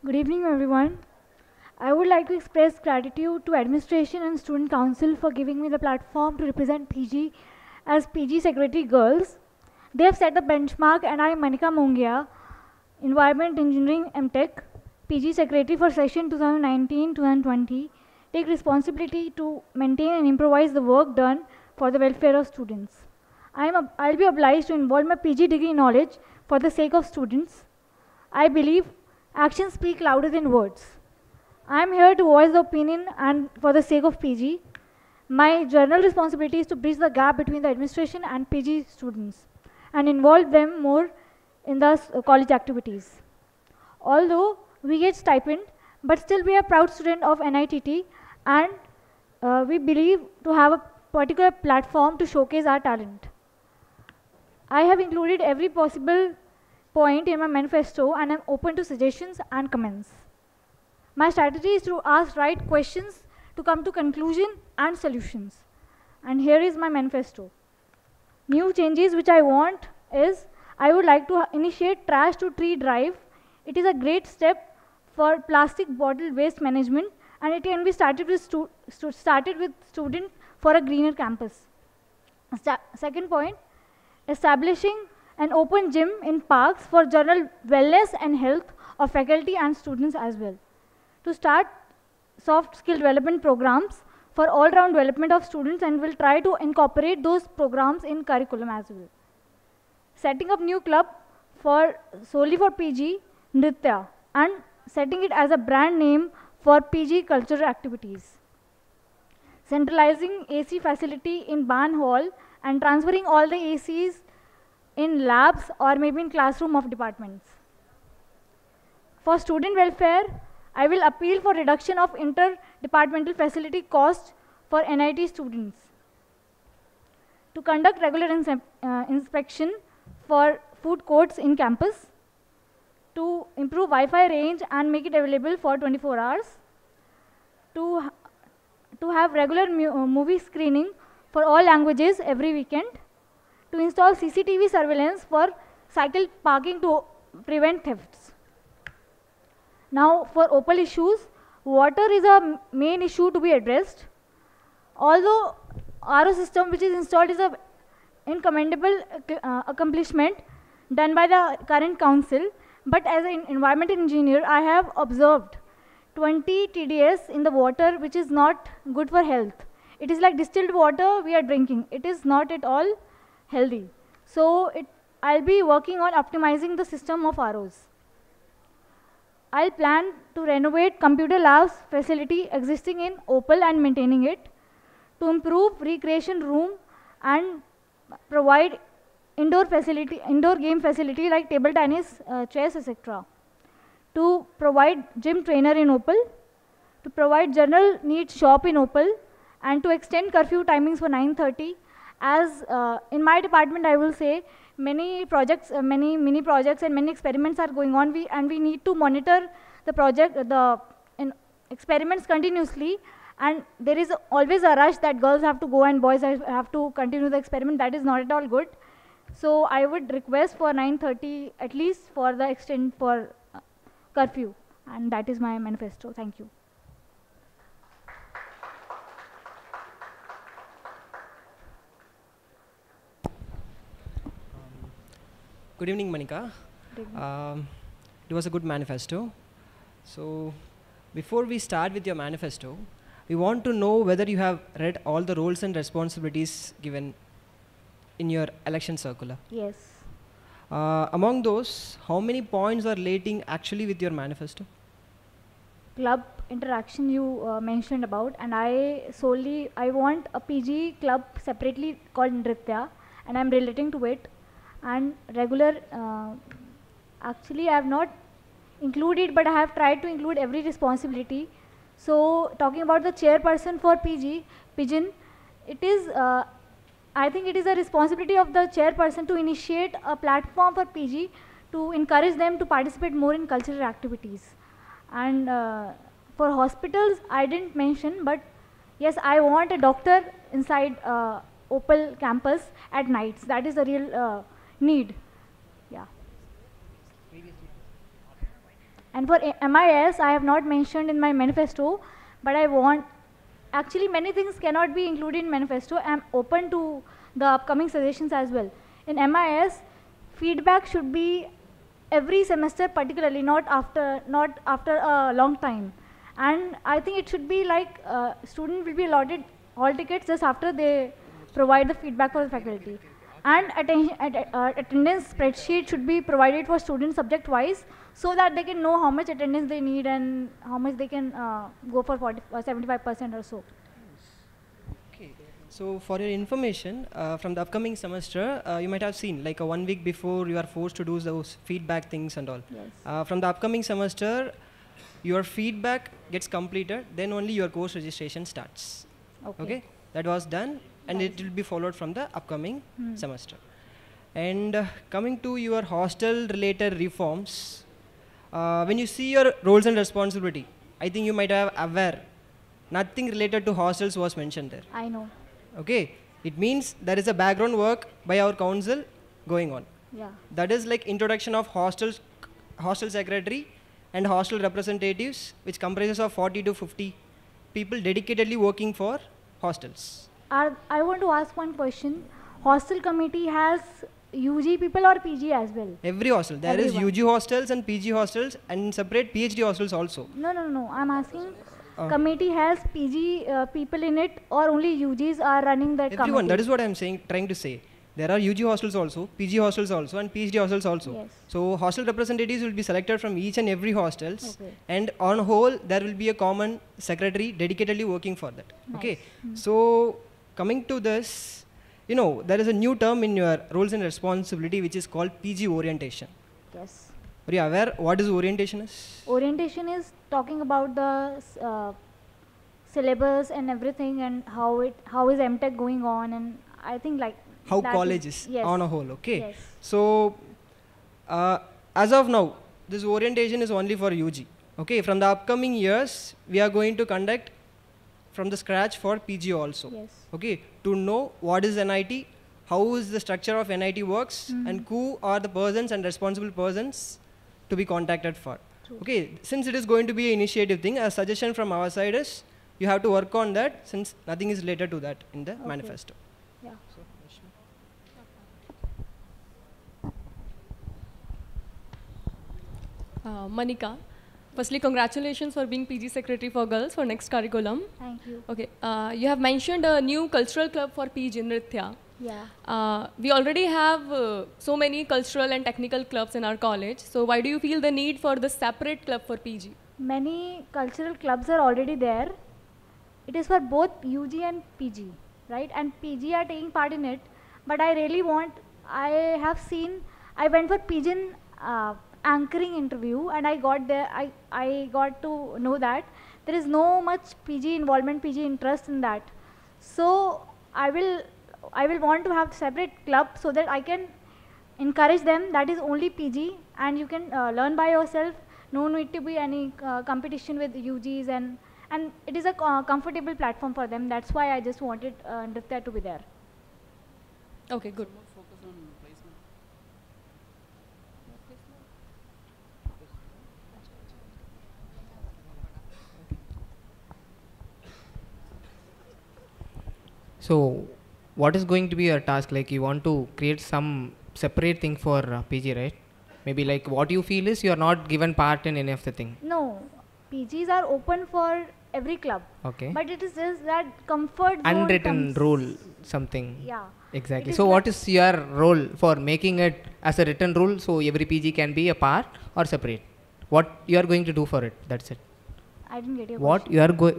Good evening, everyone. I would like to express gratitude to administration and student council for giving me the platform to represent PG as PG Secretary Girls. They have set the benchmark and I am Manika Mongia, Environment Engineering MTech, PG Secretary for session 2019-2020, take responsibility to maintain and improvise the work done for the welfare of students. I'll be obliged to involve my PG degree knowledge for the sake of students. I believe actions speak louder than words. I am here to voice the opinion and for the sake of PG. My general responsibility is to bridge the gap between the administration and PG students and involve them more in the college activities. Although we get stipend, but still we are proud student of NITT and we believe to have a particular platform to showcase our talent. I have included every possible point in my manifesto and I'm open to suggestions and comments. My strategy is to ask right questions to come to conclusion and solutions. And here is my manifesto. New changes which I want is I would like to initiate trash to tree drive. It is a great step for plastic bottle waste management and it can be started with students for a greener campus. Second point, establishing an open gym in parks for general wellness and health of faculty and students as well. To start soft skill development programs for all-round development of students and will try to incorporate those programs in curriculum as well. Setting up new club solely for PG Nritya and setting it as a brand name for PG cultural activities. Centralizing AC facility in Ban Hall and transferring all the ACs in labs or maybe in classroom of departments. For student welfare, I will appeal for reduction of interdepartmental facility cost for NIT students. To conduct regular inspection for food courts in campus. To improve Wi-Fi range and make it available for 24 hours. To have regular movie screening for all languages every weekend. To install CCTV surveillance for cycle parking to prevent thefts. Now for Opal issues, water is a main issue to be addressed. Although RO system which is installed is a commendable accomplishment done by the current council, but as an environmental engineer, I have observed 20 TDS in the water which is not good for health. It is like distilled water we are drinking. It is not at all healthy. So I'll be working on optimizing the system of ROs. I'll plan to renovate computer labs facility existing in Opal and maintaining it, to improve recreation room and provide indoor game facility like table tennis, chess, etc. To provide gym trainer in Opal, to provide general needs shop in Opal, and to extend curfew timings for 9:30. As in my department, I will say many projects, many mini projects and many experiments are going on, and we need to monitor the experiments continuously, and there is always a rush that girls have to go and boys have to continue the experiment. That is not at all good. So I would request for 9:30 at least for the extent for curfew, and that is my manifesto. Thank you. Good evening, Manika. It was a good manifesto. So, before we start with your manifesto, we want to know whether you have read all the roles and responsibilities given in your election circular. Yes. Among those, how many points are relating actually with your manifesto? Club interaction you mentioned about, and I want a PG club separately called Nritya, and I'm relating to it. And regular, actually I have not included, but I have tried to include every responsibility. So talking about the chairperson for Pigeon, it is, I think it is a responsibility of the chairperson to initiate a platform for PG to encourage them to participate more in cultural activities. And for hospitals, I didn't mention, but yes, I want a doctor inside Opal campus at nights. That is a real need. Yeah. And for MIS, I have not mentioned in my manifesto, but I want, actually many things cannot be included in manifesto. I'm open to the upcoming suggestions as well. In MIS, feedback should be every semester, particularly not after a long time. And I think it should be like student will be allotted hall tickets just after they provide the feedback for the faculty. And attendance spreadsheet should be provided for students subject wise, so that they can know how much attendance they need and how much they can go for 75% or so. Okay. So for your information, from the upcoming semester, you might have seen like 1 week before you are forced to do those feedback things and all. Yes. From the upcoming semester, your feedback gets completed, then only your course registration starts. Okay. That was done, and it will be followed from the upcoming semester. And coming to your hostel related reforms, when you see your roles and responsibility, I think you might have aware nothing related to hostels was mentioned there. I know. Okay, it means there is a background work by our council going on. Yeah. That is like introduction of hostel secretary and hostel representatives, which comprises of 40 to 50 people dedicatedly working for hostels. I want to ask one question. Hostel committee has UG people or PG as well? Every hostel. There is UG hostels and PG hostels and separate PhD hostels also. No. I'm asking, committee has PG people in it, or only UGs are running that Everyone. committee? That is what I'm saying, trying to say. There are UG hostels also, PG hostels also, and PhD hostels also. Yes. So hostel representatives will be selected from each and every hostels, Okay. and on whole there will be a common secretary dedicatedly working for that. Nice. Okay. So coming to this, there is a new term in your roles and responsibility which is called PG orientation. Yes. Are you aware what is orientation is? Orientation is talking about the syllabus and everything, and how is MTech going on, and I think like how college is on a whole. Okay. Yes. So as of now, this orientation is only for UG. Okay. From the upcoming years, we are going to conduct from the scratch for PG also. Yes. Okay. To know what is NIT, how is the structure of NIT works, and who are the persons and responsible persons to be contacted for. True. Okay. Since it is going to be an initiative thing, a suggestion from our side is you have to work on that, since nothing is related to that in the manifesto. Yeah. Manika, firstly, congratulations for being PG Secretary for Girls for next curriculum. Thank you. Okay, you have mentioned a new cultural club for PG Nritya. Yeah. We already have so many cultural and technical clubs in our college. So why do you feel the need for the separate club for PG? Many cultural clubs are already there. It is for both UG and PG, right? And PG are taking part in it. But I really want, I went for PG anchoring interview, and I got to know that there is no much PG involvement, PG interest in that. So I will want to have separate club so that I can encourage them. That is only PG, and you can learn by yourself. No need to be any competition with UGs, and it is a comfortable platform for them. That's why I just wanted Nritya to be there. Okay, good. So, what is going to be your task? Like, you want to create some separate thing for PG, right? Maybe like what you feel is you are not given part in any of the thing. No, PGs are open for every club. Okay. But it is just that comfort zone Unwritten rule, something. Yeah. Exactly. So, what is your role for making it as a written rule so every PG can be a part or separate? What you are going to do for it? That's it. I didn't get your What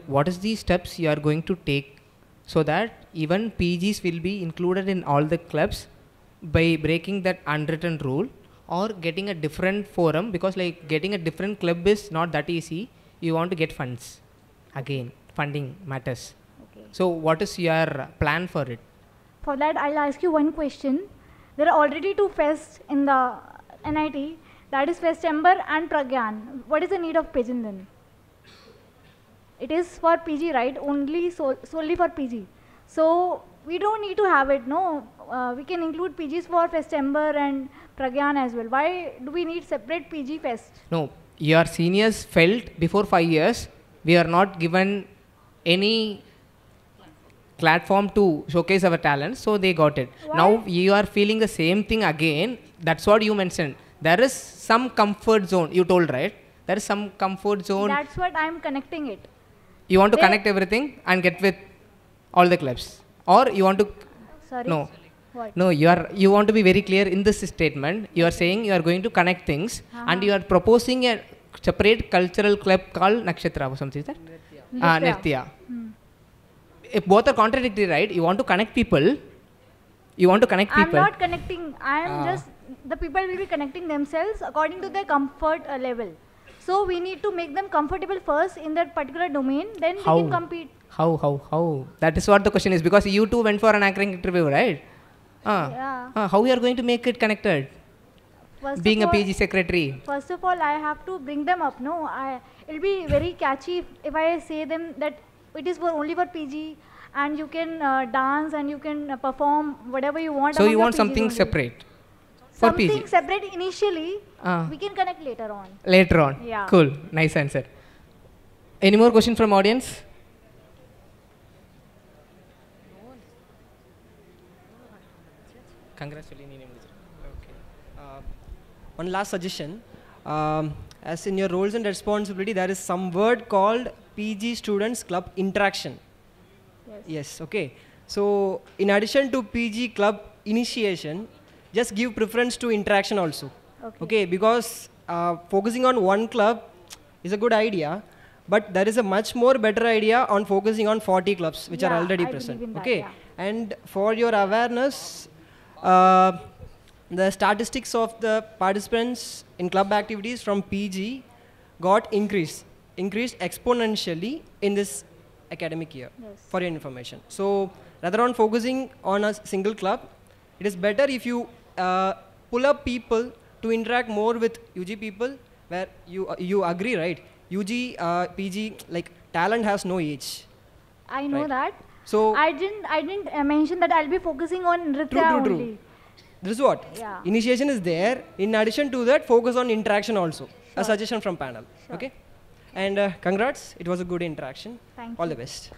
what is the steps you are going to take so that even PGs will be included in all the clubs by breaking that unwritten rule or getting a different forum, because like getting a different club is not that easy. You want to get funds. Again, funding matters. Okay. So what is your plan for it? For that, I'll ask you one question. There are already two fests in the NIT, that is Festember and Pragyan. What is the need of pigeon then? It is for PG, right? Only solely for PG. So we don't need to have it, no? We can include PGs for Festember and Pragyan as well. Why do we need separate PG fest? No, your seniors felt before 5 years we are not given any platform to showcase our talent, so they got it. Why? Now you are feeling the same thing again. That's what you mentioned. There is some comfort zone, you told, right? There is some comfort zone. That's what I'm connecting it. You want to They- connect everything and get with all the clubs, or you want to Sorry. no. What? No, you want to be very clear in this statement. You are saying you are going to connect things and you are proposing a separate cultural club called Nakshatra or something, is that? Nritya. If both are contradictory, right? You want to connect people. You want to connect I'm people. not connecting. I'm just, the people will be connecting themselves according to their comfort level. So we need to make them comfortable first in that particular domain, then How? we can compete. How? That is what the question is, because you two went for an anchoring interview, right? Yeah. How you are going to make it connected? First Being of a all, PG secretary. First of all, I have to bring them up. No, it'll be very catchy if I say them that it is only for PG, and you can dance and you can perform whatever you want. So among you the want PGs something only. separate for Something PG. separate initially. We can connect later on. Later on. Yeah. Cool. Nice answer. Any more questions from audience? One last suggestion. As in your roles and responsibility, there is some word called PG Students Club Interaction. Yes, okay. So, in addition to PG Club initiation, just give preference to interaction also. Okay, because focusing on one club is a good idea, but there is a much more better idea on focusing on 40 clubs which are already I present. believe in that, Okay, yeah. and for your awareness, the statistics of the participants in club activities from PG got increased exponentially in this academic year, for your information. So rather than focusing on a single club, it is better if you pull up people to interact more with UG people, where you agree, right? UG, PG, like talent has no age. I know Right. that. So I didn't mention that I'll be focusing on Nritya True. only. This is what? Yeah. Initiation is there. In addition to that, focus on interaction also. A suggestion from panel. Okay? And congrats. It was a good interaction. Thank All you. the best.